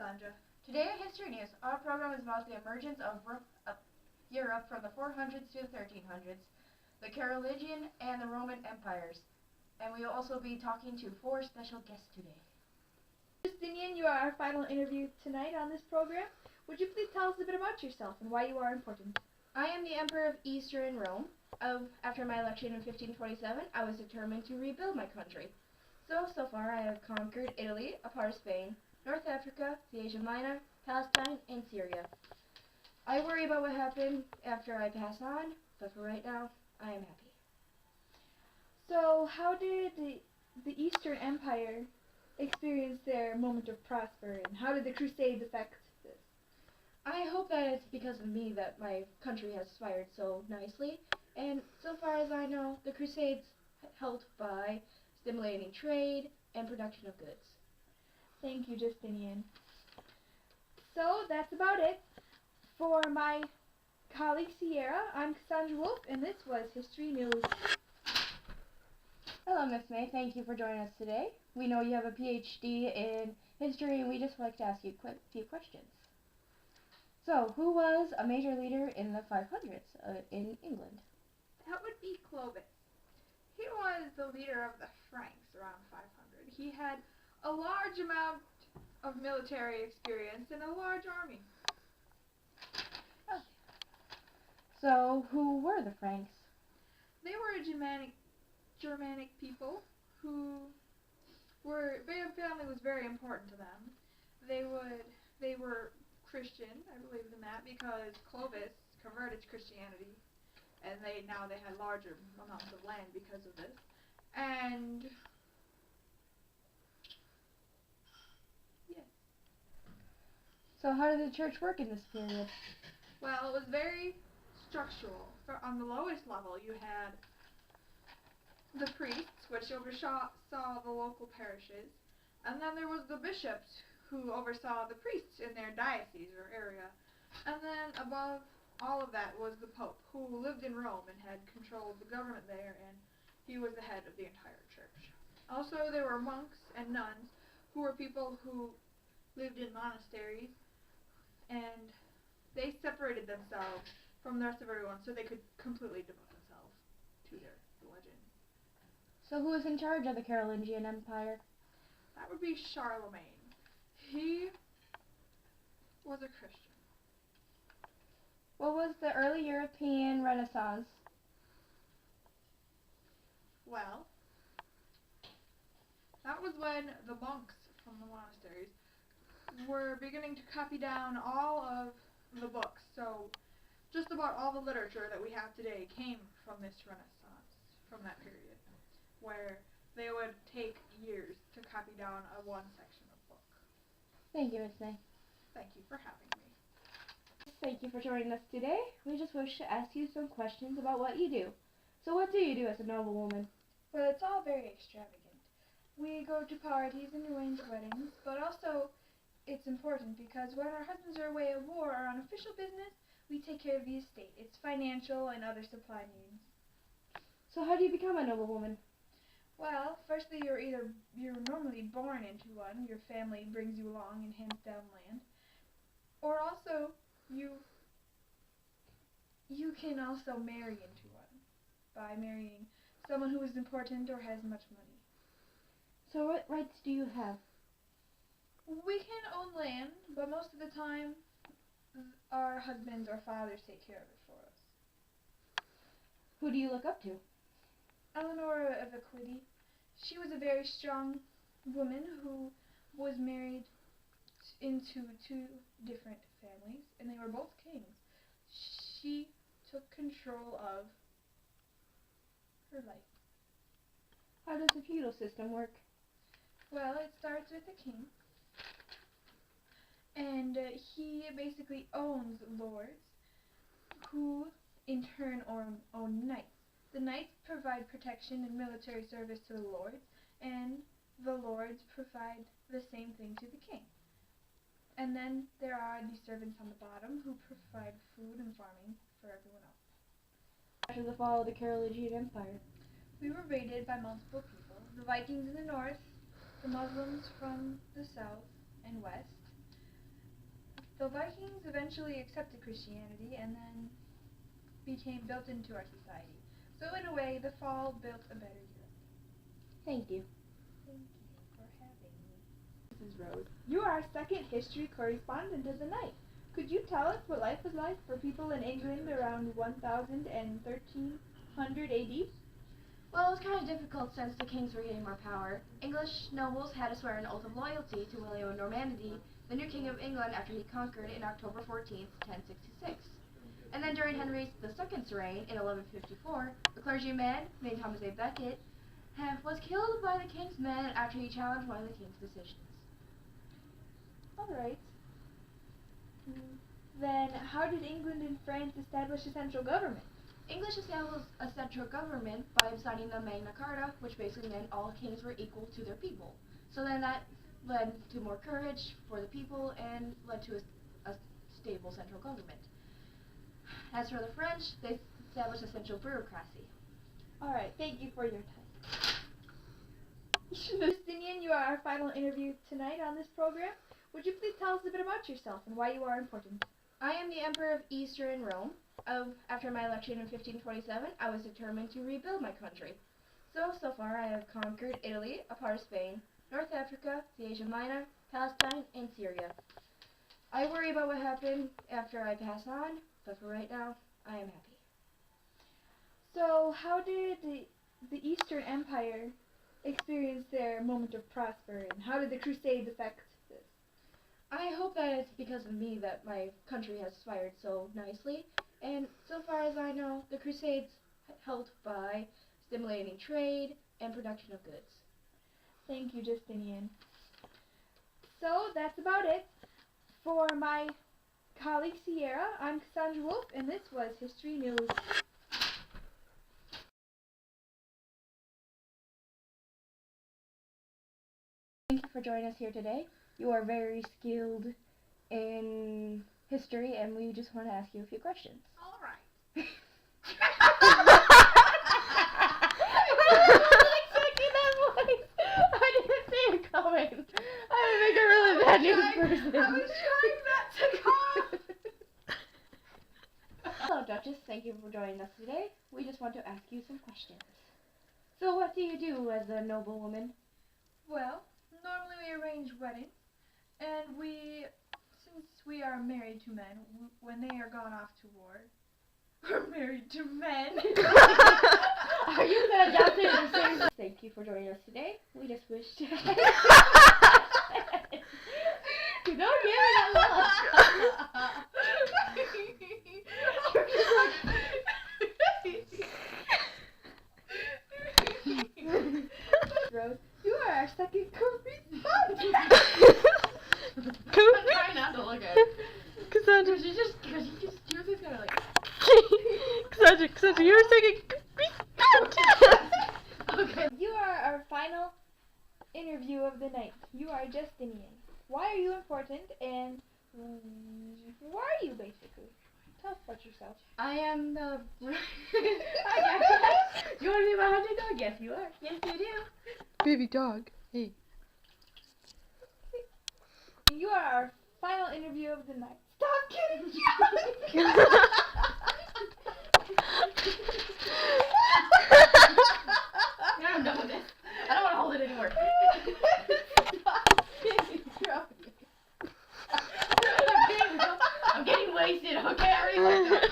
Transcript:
Cassandra. Today at History News, our program is about the emergence of Europe from the 400s to the 1300s, the Carolingian and the Roman empires, and we will also be talking to 4 special guests today. Justinian, you are our final interview tonight on this program. Would you please tell us a bit about yourself and why you are important? I am the Emperor of Eastern Rome. After my election in 1527, I was determined to rebuild my country. So far I have conquered Italy, a part of Spain, North Africa, the Asia Minor, Palestine, and Syria. I worry about what happened after I pass on, but for right now, I am happy. So, how did the Eastern Empire experience their moment of prosperity, and how did the Crusades affect this? I hope that it's because of me that my country has fired so nicely, and so far as I know, the Crusades helped by stimulating trade and production of goods. Thank you, Justinian. So, that's about it. For my colleague Sierra, I'm Cassandra Wolf, and this was History News. Hello, Miss May. Thank you for joining us today. We know you have a PhD in history, and we just like to ask you a few questions. So, who was a major leader in the 500s in England? That would be Clovis. He was the leader of the Franks around 500. He had a large amount of military experience and a large army. So, who were the Franks? They were a Germanic people who their family was very important to them. They were Christian, I believe in that, because Clovis converted to Christianity, and they had larger amounts of land because of this. And yes. So, how did the church work in this period? Well, it was very structural. On the lowest level, you had the priests, which oversaw the local parishes, and then there was the bishops, who oversaw the priests in their diocese or area, and then above all of that was the Pope, who lived in Rome and had control of the government there, and he was the head of the entire church. Also, there were monks and nuns, who were people who lived in monasteries, and they separated themselves from the rest of everyone so they could completely devote themselves to their religion. So, who was in charge of the Carolingian Empire? That would be Charlemagne. He was a Christian. What was the early European Renaissance? Well, that was when the monks from the monasteries were beginning to copy down all of the books. So, just about all the literature that we have today came from this Renaissance, from that period, where they would take years to copy down one section of book. Thank you, Miss May. Thank you for having me. Thank you for joining us today. We just wish to ask you some questions about what you do. So, what do you do as a noblewoman? Well, it's all very extravagant. We go to parties and arrange weddings, but also it's important because when our husbands are away at war or on official business, we take care of the estate, its financial and other supply needs. So, how do you become a noblewoman? Well, firstly, you're normally born into one. Your family brings you along and hands down land. Or also, you can also marry into one by marrying someone who is important or has much money. So, what rights do you have? We can own land, but most of the time, our husbands or fathers take care of it for us. Who do you look up to? Eleanor of Aquitaine. She was a very strong woman who was married into 2 different families, and they were both kings. She took control of her life. How does the feudal system work? Well, it starts with a king, and he basically owns lords, who in turn own knights. The knights provide protection and military service to the lords, and the lords provide the same thing to the king. And then there are the servants on the bottom who provide food and farming for everyone else. After the fall of the Carolingian Empire, We were raided by multiple people: the Vikings in the north, the Muslims from the south and west, The Vikings eventually accepted Christianity and then became built into our society. So in a way, the fall built a better Europe. Thank you. Thank you for having me. Mrs. Rose, you are our second history correspondent of the night. Could you tell us what life was like for people in England around 1000 and 1300 AD? Well, it was kind of difficult since the kings were getting more power. English nobles had to swear an oath of loyalty to William of Normandy, the new king of England, after he conquered in October 14th, 1066. And then during Henry II's reign in 1154, a clergyman named Thomas A. Becket was killed by the king's men after he challenged one of the king's decisions. All right. Then how did England and France establish a central government? English established a central government by signing the Magna Carta, which basically meant all kings were equal to their people. So then that led to more courage for the people and led to a stable central government. As for the French, they established a central bureaucracy. All right, thank you for your time. Justinian, you are our final interview tonight on this program. Would you please tell us a bit about yourself and why you are important? I am the Emperor of Eastern Rome. After my election in 1527, I was determined to rebuild my country. So far I have conquered Italy, a part of Spain, North Africa, the Asia Minor, Palestine, and Syria. I worry about what happened after I pass on, but for right now, I am happy. So how did the Eastern Empire experience their moment of prosper, and how did the Crusades affect this? I hope that it's because of me that my country has fired so nicely, and so far as I know, the Crusades helped by stimulating trade and production of goods. Thank you, Justinian. So that's about it. For my colleague Sierra, I'm Cassandra Wolf, and this was History News. Thank you for joining us here today. You are very skilled in history, and we just want to ask you a few questions. All right. I didn't see it coming. I think a really bad news person. I was trying not to cough. Hello, Duchess. Thank you for joining us today. We just want to ask you some questions. So, what do you do as a noble woman? Well, normally we arrange weddings, and since we are married to men, when they are gone off to war, we're married to men. Are you gonna announce it in the same? Thank you for joining us today. We just wish to. Don't give me that look. Rose, you are our second correspondent. I'm trying not to look at it. Cassandra, Cause you just kind of like. Cassandra, you're second. Okay. You are our final interview of the night. You are Justinian. Why are you important, and who are you, basically? Tell us about yourself. I am the. You want to be my hunting dog? Yes, you are. Yes, you do. Baby dog. Hey. You are our final interview of the night. Stop kidding! I'm done with this. I don't want to hold it anymore. Stop kidding! I'm getting wasted, okay? I already looked up.